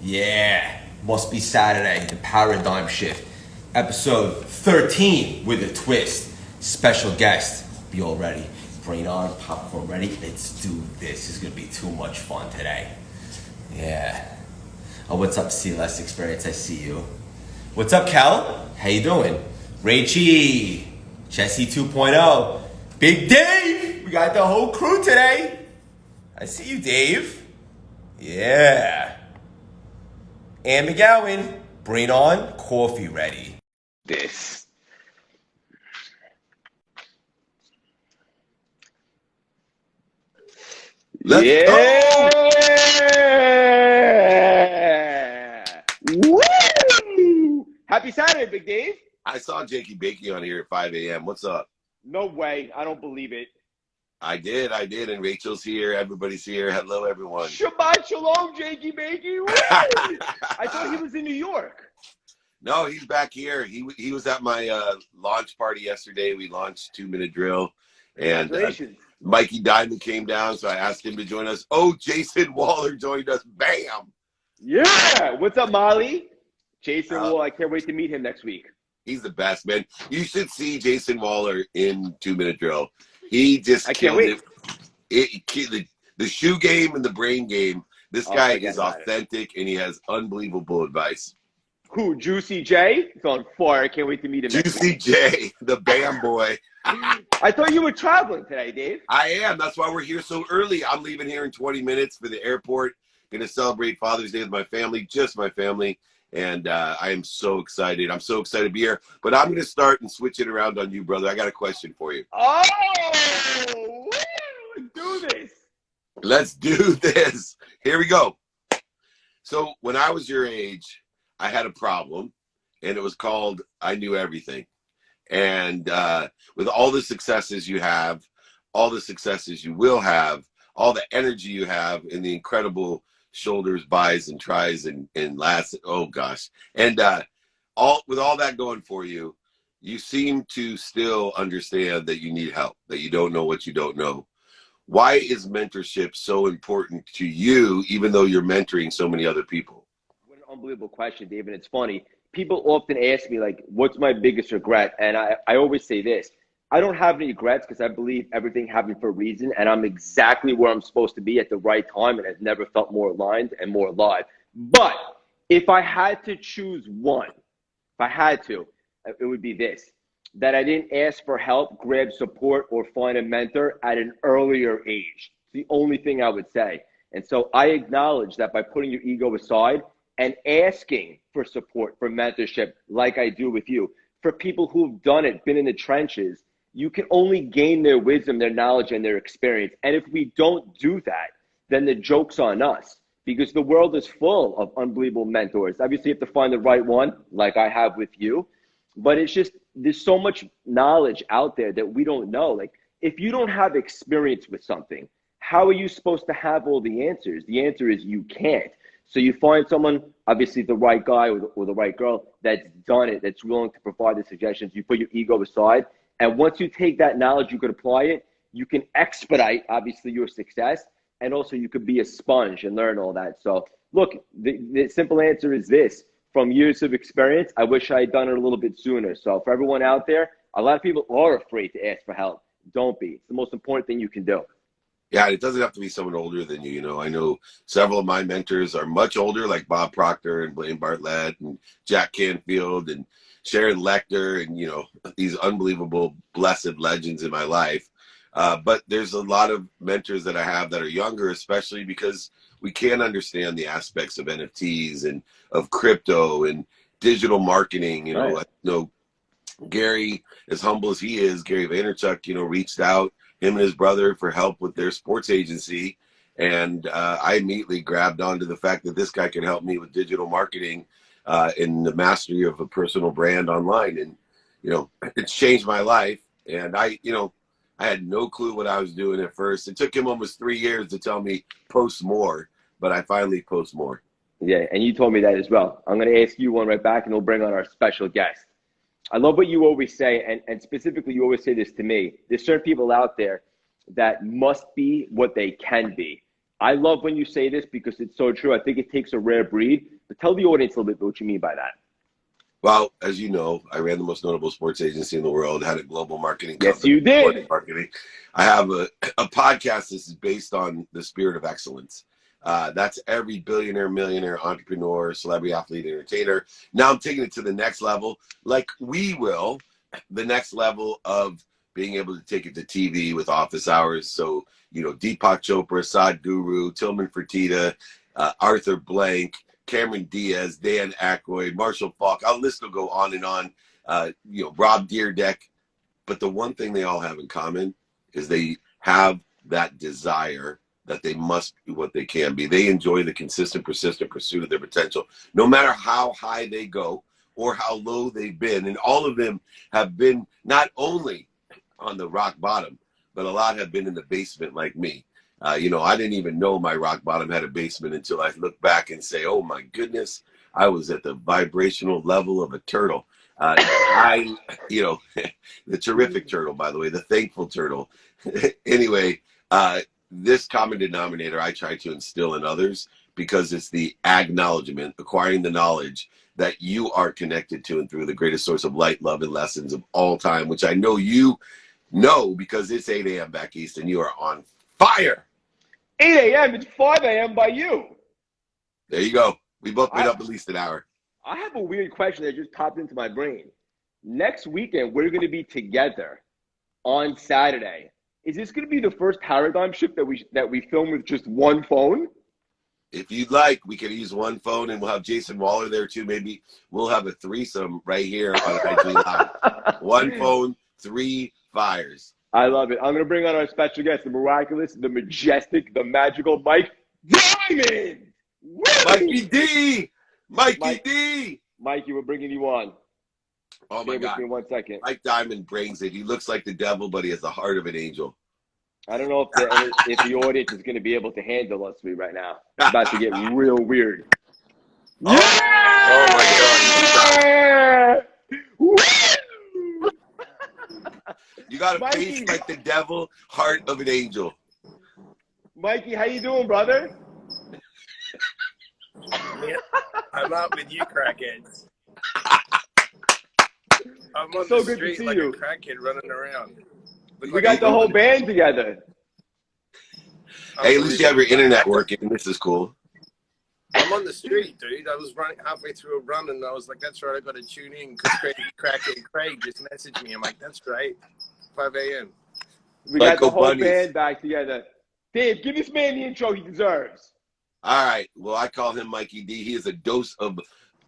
Yeah, must be Saturday, the paradigm shift. Episode 13 with a twist. Special guest. Be all ready. Brain on, popcorn ready. Let's do this. It's gonna be too much fun today. Yeah. Oh, what's up, CLS Experience? I see you. What's up, Kel? How you doing? Rachie, Jesse 2.0, Big Dave. We got the whole crew today. I see you, Dave. Yeah. And McGowan, bring on coffee ready. This. Let's yeah. go. Woo! Happy Saturday, Big Dave. I saw Jakey Bakey on here at 5 a.m. What's up? No way. I don't believe it. I did. And Rachel's here. Everybody's here. Hello, everyone. Shabbat shalom, Jakey Bakey. I thought he was in New York. No, he's back here. He was at my launch party yesterday. We launched 2-minute drill. And Mikey Diamond came down, so I asked him to join us. Oh, Jason Waller joined us. Bam! Yeah. What's up, Molly? Jason Waller. I can't wait to meet him next week. He's the best, man. You should see Jason Waller in 2-minute drill. He just killed it. The shoe game and the brain game. This guy is authentic, and he has unbelievable advice. Who? Juicy J? It's on fire. I can't wait to meet him. Juicy J, the Bam boy. I thought you were traveling today, Dave. I am. That's why we're here so early. I'm leaving here in 20 minutes for the airport. Going to celebrate Father's Day with my family, just my family. And I am so excited. I'm so excited to be here. But I'm going to start and switch it around on you, brother. I got a question for you. Oh, let's do this. Let's do this. Here we go. So when I was your age, I had a problem, and it was called I knew everything. And with all the successes you have, all the successes you will have, all the energy you have, and the incredible shoulders, buys, and tries, and last, oh gosh. And with all that going for you, you seem to still understand that you need help, that you don't know what you don't know. Why is mentorship so important to you, even though you're mentoring so many other people? What an unbelievable question, David. It's funny. People often ask me, like, what's my biggest regret? And I always say this. I don't have any regrets because I believe everything happened for a reason, and I'm exactly where I'm supposed to be at the right time, and I've never felt more aligned and more alive. But if I had to choose one, it would be this, that I didn't ask for help, grab support, or find a mentor at an earlier age. It's the only thing I would say. And so I acknowledge that by putting your ego aside and asking for support, for mentorship, like I do with you, for people who've done it, been in the trenches, you can only gain their wisdom, their knowledge, and their experience. And if we don't do that, then the joke's on us, because the world is full of unbelievable mentors. Obviously, you have to find the right one, like I have with you. But it's just, there's so much knowledge out there that we don't know. Like, if you don't have experience with something, how are you supposed to have all the answers? The answer is you can't. So you find someone, obviously the right guy or the right girl that's done it, that's willing to provide the suggestions. You put your ego aside. And once you take that knowledge, you can apply it. You can expedite, obviously, your success. And also you could be a sponge and learn all that. So look, the simple answer is this. From years of experience, I wish I had done it a little bit sooner. So for everyone out there, a lot of people are afraid to ask for help. Don't be. It's the most important thing you can do. Yeah, it doesn't have to be someone older than you. You know, I know several of my mentors are much older, like Bob Proctor and Blaine Bartlett and Jack Canfield and Sharon Lecter and, you know, these unbelievable, blessed legends in my life. But there's a lot of mentors that I have that are younger, especially because we can't understand the aspects of NFTs and of crypto and digital marketing. You know, Right. I know Gary, as humble as he is, Gary Vaynerchuk, you know, reached out, him and his brother, for help with their sports agency. And I immediately grabbed onto the fact that this guy can help me with digital marketing in the mastery of a personal brand online. And, you know, it's changed my life. And I had no clue what I was doing at first. It took him almost 3 years to tell me post more, but I finally post more. Yeah, and you told me that as well. I'm going to ask you one right back, and we'll bring on our special guest. I love what you always say, and specifically you always say this to me. There's certain people out there that must be what they can be. I love when you say this because it's so true. I think it takes a rare breed. But tell the audience a little bit what you mean by that. Well, as you know, I ran the most notable sports agency in the world, had a global marketing Yes, company. you did. Marketing. I have a podcast that is based on the spirit of excellence. That's every billionaire, millionaire, entrepreneur, celebrity, athlete, entertainer. Now I'm taking it to the next level, like we will, the next level of being able to take it to TV with office hours. So, you know, Deepak Chopra, Sadhguru, Tillman Fertitta, Arthur Blank, Cameron Diaz, Dan Aykroyd, Marshall Falk. Our list will go on and on. You know, Rob Dyrdek. But the one thing they all have in common is they have that desire that they must be what they can be. They enjoy the consistent, persistent pursuit of their potential, no matter how high they go or how low they've been. And all of them have been not only on the rock bottom, but a lot have been in the basement like me. You know, I didn't even know my rock bottom had a basement until I look back and say, oh my goodness, I was at the vibrational level of a turtle. You know, the terrific turtle, by the way, the thankful turtle. Anyway, this common denominator I try to instill in others because it's the acknowledgement, acquiring the knowledge that you are connected to and through the greatest source of light, love, and lessons of all time, which I know you know because it's 8 a.m. back east and you are on fire. 8 a.m. It's 5 a.m. by you. There you go. We both been up at least an hour. I have a weird question that just popped into my brain. Next weekend, we're going to be together on Saturday. Is this going to be the first paradigm shift that we film with just one phone? If you'd like, we could use one phone, and we'll have Jason Waller there too. Maybe we'll have a threesome right here on IG Live. One phone, 3 fires. I love it. I'm going to bring on our special guest, the miraculous, the majestic, the magical Mike Diamond. Mikey D. Mikey D. Mikey, we're bringing you on. Oh, my God. Give me 1 second. Mike Diamond brings it. He looks like the devil, but he has the heart of an angel. I don't know if the audience is going to be able to handle us three right now. It's about to get real weird. Oh, yeah! Oh, my God. You got a face like the devil, heart of an angel. Mikey, how you doing, brother? I'm out with you crackheads. I'm on So the good street to see like you. a crackhead running around. We got the whole band together. Hey, at least you have your internet working. This is cool. I'm on the street, dude. I was running halfway through a run, and I was like, "That's right, I got to tune in." Because crackhead Craig just messaged me. I'm like, "That's right, 5 a.m." We got the whole band back together. Dave, give this man the intro he deserves. All right. Well, I call him Mikey D. He is a dose of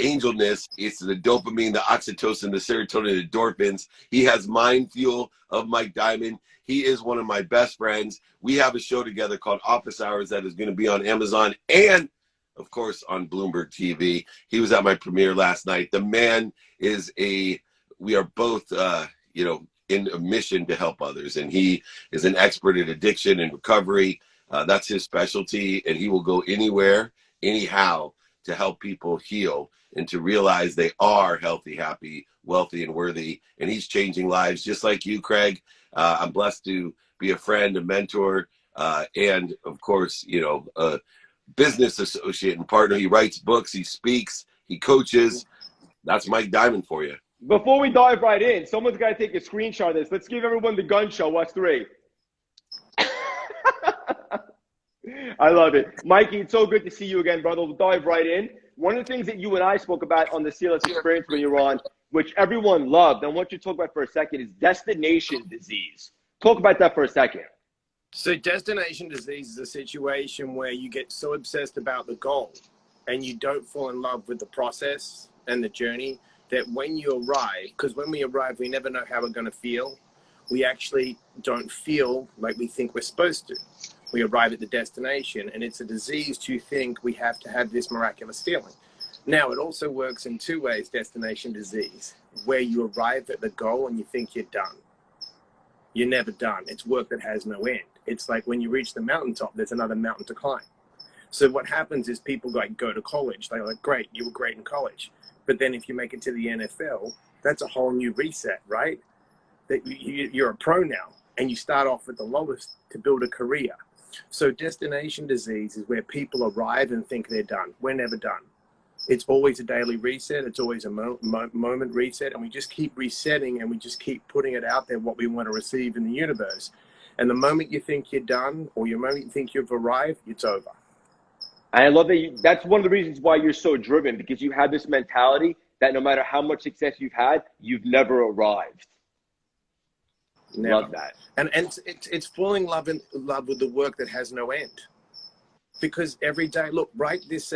angelness. It's the dopamine, the oxytocin, the serotonin, the endorphins. He has mind fuel of Mike Diamond. He is one of my best friends. We have a show together called Office Hours that is going to be on Amazon and, of course, on Bloomberg TV. He was at my premiere last night. The man is we are both, you know, in a mission to help others. And he is an expert in addiction and recovery. That's his specialty. And he will go anywhere, anyhow, to help people heal and to realize they are healthy, happy, wealthy, and worthy. And he's changing lives just like you, Craig. I'm blessed to be a friend, a mentor, and, of course, you know, a business associate and partner. He writes books, he speaks, he coaches. That's Mike Diamond for you. Before we dive right in, someone's got to take a screenshot of this. Let's give everyone the gun show. What's three? I love it. Mikey, it's so good to see you again, brother. We'll dive right in. One of the things that you and I spoke about on the CLS Experience when you were on, which everyone loved, and what you talk about for a second, is destination disease. Talk about that for a second. So destination disease is a situation where you get so obsessed about the goal and you don't fall in love with the process and the journey that when you arrive, because when we arrive, we never know how we're going to feel. We actually don't feel like we think we're supposed to. We arrive at the destination, and it's a disease to think we have to have this miraculous feeling. Now, it also works in two ways, destination disease, where you arrive at the goal and you think you're done. You're never done. It's work that has no end. It's like when you reach the mountaintop, there's another mountain to climb. So what happens is people like go to college. They're like, great, you were great in college. But then if you make it to the NFL, that's a whole new reset, right? That you're a pro now, and you start off at the lowest to build a career So destination disease is where people arrive and think they're done. We're never done. It's always a daily reset. It's always a moment reset. And we just keep resetting and we just keep putting it out there, what we want to receive in the universe. And the moment you think you're done or the moment you think you've arrived, it's over. And I love that that's one of the reasons why you're so driven, because you have this mentality that no matter how much success you've had, you've never arrived. Never. Love that. And it's falling in love with the work that has no end. Because every day, look, right this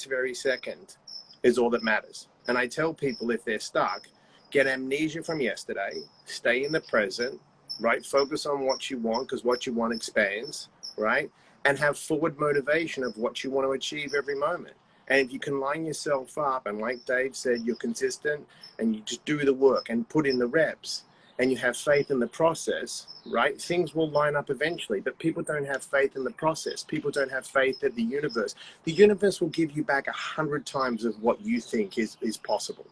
very second is all that matters. And I tell people if they're stuck, get amnesia from yesterday, stay in the present, right? Focus on what you want, because what you want expands, right? And have forward motivation of what you want to achieve every moment. And if you can line yourself up, and like Dave said, you're consistent and you just do the work and put in the reps, and you have faith in the process, right? Things will line up eventually, but people don't have faith in the process. People don't have faith that the universe will give you back 100 times of what you think is possible.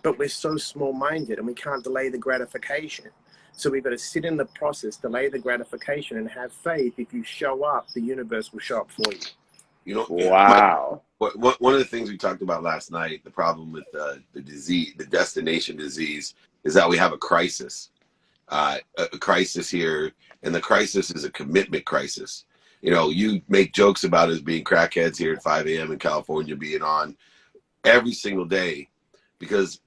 But we're so small-minded and we can't delay the gratification. So we've got to sit in the process, delay the gratification, and have faith. If you show up, the universe will show up for you. You know, wow. One of the things we talked about last night, the problem with the disease, the destination disease, is that we have a crisis here, and the crisis is a commitment crisis. You know, you make jokes about us being crackheads here at 5 a.m. in California, being on every single day, because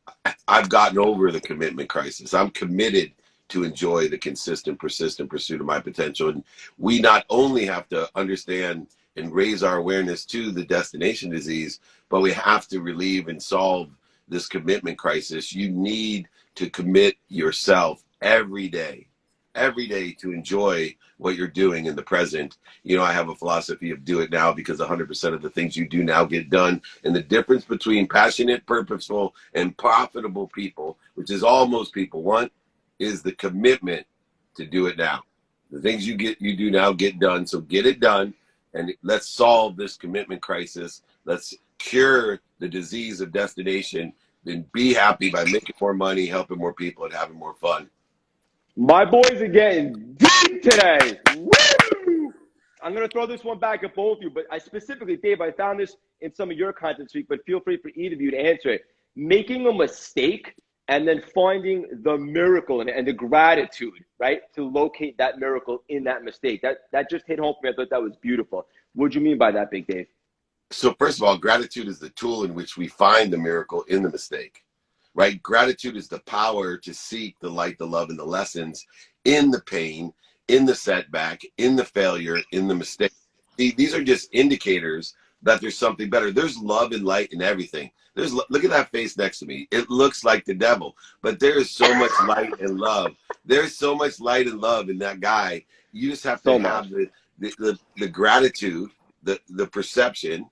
I've gotten over the commitment crisis. I'm committed to enjoy the consistent, persistent pursuit of my potential. And we not only have to understand and raise our awareness to the destination disease, but we have to relieve and solve this commitment crisis. You need to commit yourself every day to enjoy what you're doing in the present. You know, I have a philosophy of do it now, because 100% of the things you do now get done. And the difference between passionate, purposeful, and profitable people, which is all most people want, is the commitment to do it now. The things you do now get done. So get it done, and let's solve this commitment crisis. Let's cure the disease of destination, and be happy by making more money, helping more people, and having more fun. My boys are getting deep today. Woo! I'm going to throw this one back at both of you, but I specifically, Dave, I found this in some of your content this week, but feel free for either of you to answer it. Making a mistake and then finding the miracle and the gratitude, right, to locate that miracle in that mistake. That just hit home for me. I thought that was beautiful. What do you mean by that, Big Dave? So first of all, gratitude is the tool in which we find the miracle in the mistake, right? Gratitude is the power to seek the light, the love, and the lessons in the pain, in the setback, in the failure, in the mistake. These are just indicators that there's something better. There's love and light in everything. Look at that face next to me. It looks like the devil, but there is so much light and love. There's so much light and love in that guy. You just have to have the gratitude, the perception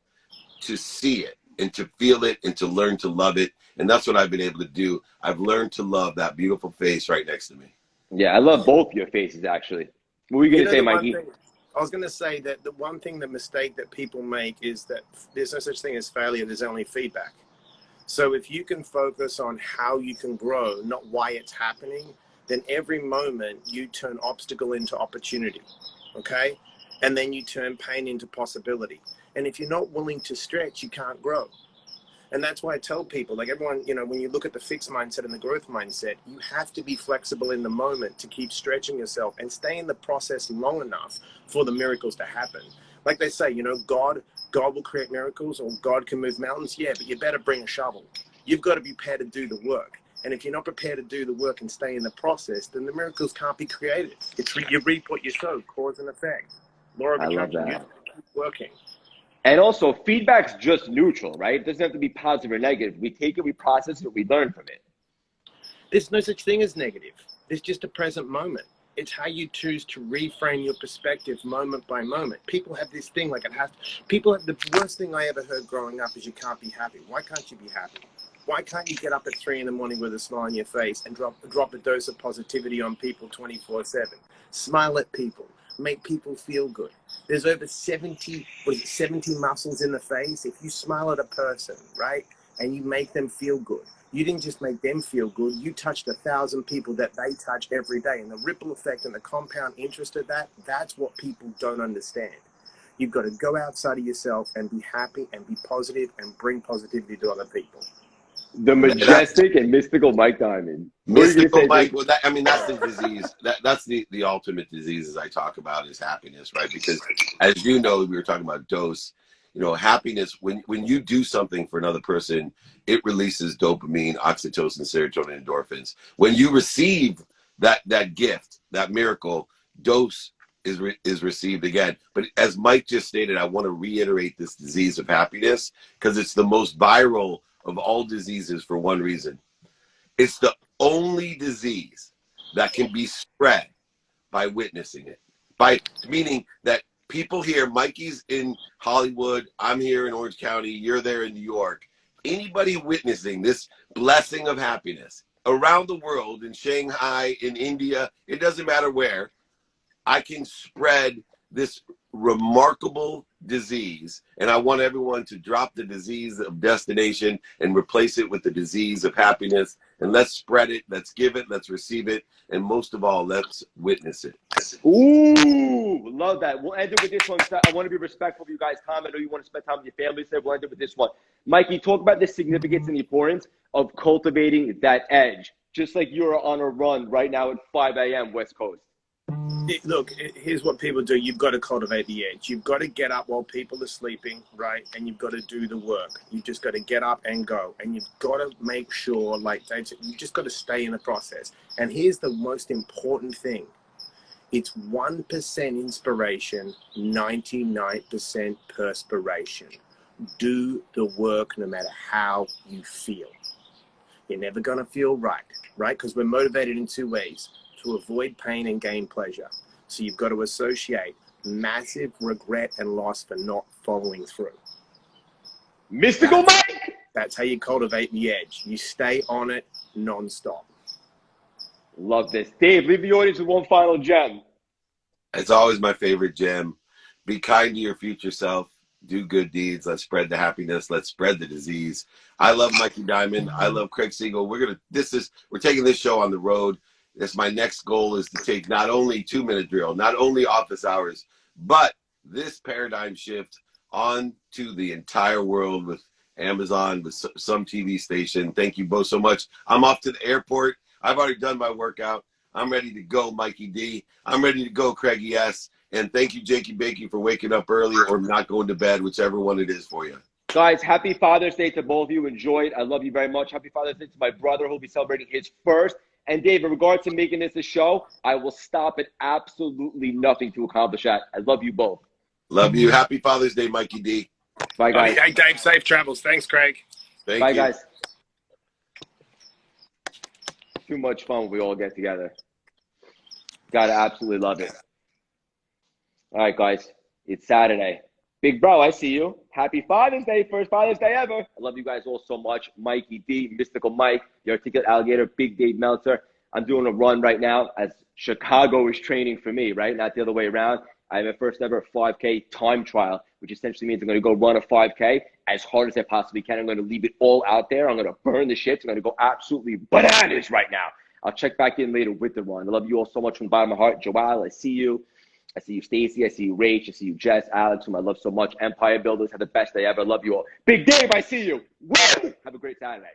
to see it and to feel it and to learn to love it. And that's what I've been able to do. I've learned to love that beautiful face right next to me. Yeah, I love both your faces, actually. What were you going to say, Mikey? I was going to say that the one thing, the mistake that people make is that there's no such thing as failure. There's only feedback. So if you can focus on how you can grow, not why it's happening, then every moment you turn obstacle into opportunity, okay? And then you turn pain into possibility. And if you're not willing to stretch, you can't grow. And that's why I tell people, like everyone, you know, when you look at the fixed mindset and the growth mindset, you have to be flexible in the moment to keep stretching yourself and stay in the process long enough for the miracles to happen. Like they say, you know, God will create miracles, or God can move mountains. Yeah, but you better bring a shovel. You've got to be prepared to do the work. And if you're not prepared to do the work and stay in the process, then the miracles can't be created. You reap what you sow, cause and effect. Law of attraction, you keep working. And also, feedback's just neutral, right? It doesn't have to be positive or negative. We take it, we process it, we learn from it. There's no such thing as negative. It's just a present moment. It's how you choose to reframe your perspective moment by moment. People have this thing like the worst thing I ever heard growing up is you can't be happy. Why can't you be happy? Why can't you get up at 3 a.m. with a smile on your face and drop a dose of positivity on people 24/7? Smile at people. Make people feel good. There's over 70 muscles in the face. If you smile at a person, right, and you make them feel good. You didn't just make them feel good, you touched 1,000 people that they touch every day. And the ripple effect and the compound interest of that, that's what people don't understand. You've got to go outside of yourself and be happy and be positive and bring positivity to other people. The majestic and mystical Mike Diamond. Mystical Mike, well, I mean, that's the disease. That's the ultimate disease, as I talk about, is happiness, right? Because as you know, we were talking about dose. You know, happiness, when you do something for another person, it releases dopamine, oxytocin, serotonin, endorphins. When you receive that gift, that miracle, dose is received again. But as Mike just stated, I want to reiterate this disease of happiness because it's the most viral of all diseases for one reason. It's the only disease that can be spread by witnessing it. Meaning that people here, Mikey's in Hollywood, I'm here in Orange County, you're there in New York. Anybody witnessing this blessing of happiness around the world, in Shanghai, in India, it doesn't matter where, I can spread this remarkable disease, and I want everyone to drop the disease of destination and replace it with the disease of happiness, and let's spread it, let's give it, let's receive it, and most of all, let's witness it. Ooh, love that. We'll end it with this one. I want to be respectful of you guys' time. I know you want to spend time with your families there. We'll end it with this one. Mikey, talk about the significance and the importance of cultivating that edge, just like you're on a run right now at 5 a.m. West Coast. Look, here's what people do. You've got to cultivate the edge. You've got to get up while people are sleeping, right? And you've got to do the work. You've just got to get up and go. And you've got to make sure, like Dave said, you've just got to stay in the process. And here's the most important thing. It's 1% inspiration, 99% perspiration. Do the work no matter how you feel. You're never going to feel right? Because we're motivated in two ways: to avoid pain and gain pleasure. So you've got to associate massive regret and loss for not following through. Mystical Mike! That's how you cultivate the edge. You stay on it nonstop. Love this. Dave, leave the audience with one final gem. It's always my favorite gem. Be kind to your future self. Do good deeds. Let's spread the happiness. Let's spread the disease. I love Mikey Diamond. I love Craig Siegel. We're taking this show on the road. That's my next goal, is to take not only 2-minute drill, not only office hours, but this paradigm shift on to the entire world with Amazon, with some TV station. Thank you both so much. I'm off to the airport. I've already done my workout. I'm ready to go, Mikey D. I'm ready to go, Craigie S. And thank you, Jakey Bakey, for waking up early or not going to bed, whichever one it is for you. Guys, happy Father's Day to both of you. Enjoy it. I love you very much. Happy Father's Day to my brother, who'll be celebrating his first. And Dave, in regards to making this a show, I will stop at absolutely nothing to accomplish that. I love you both. Love you. Happy Father's Day, Mikey D. Bye, guys. Hey, Dave, safe travels. Thanks, Craig. Thank Bye, you. guys. Too much fun when we all get together. Gotta absolutely love it. All right, guys. It's Saturday. Big bro, I see you. Happy Father's Day. First Father's Day ever. I love you guys all so much. Mikey D, Mystical Mike, the Articulate Alligator, Big Dave Meltzer. I'm doing a run right now as Chicago is training for me, right? Not the other way around. I have a first ever 5K time trial, which essentially means I'm going to go run a 5K as hard as I possibly can. I'm going to leave it all out there. I'm going to burn the shit. I'm going to go absolutely bananas right now. I'll check back in later with the run. I love you all so much from the bottom of my heart. Joelle, I see you. I see you, Stacy. I see you, Rach. I see you, Jess, Alex, whom I love so much. Empire Builders, have the best day ever. I love you all. Big Dave, I see you. Woo! Have a great Saturday.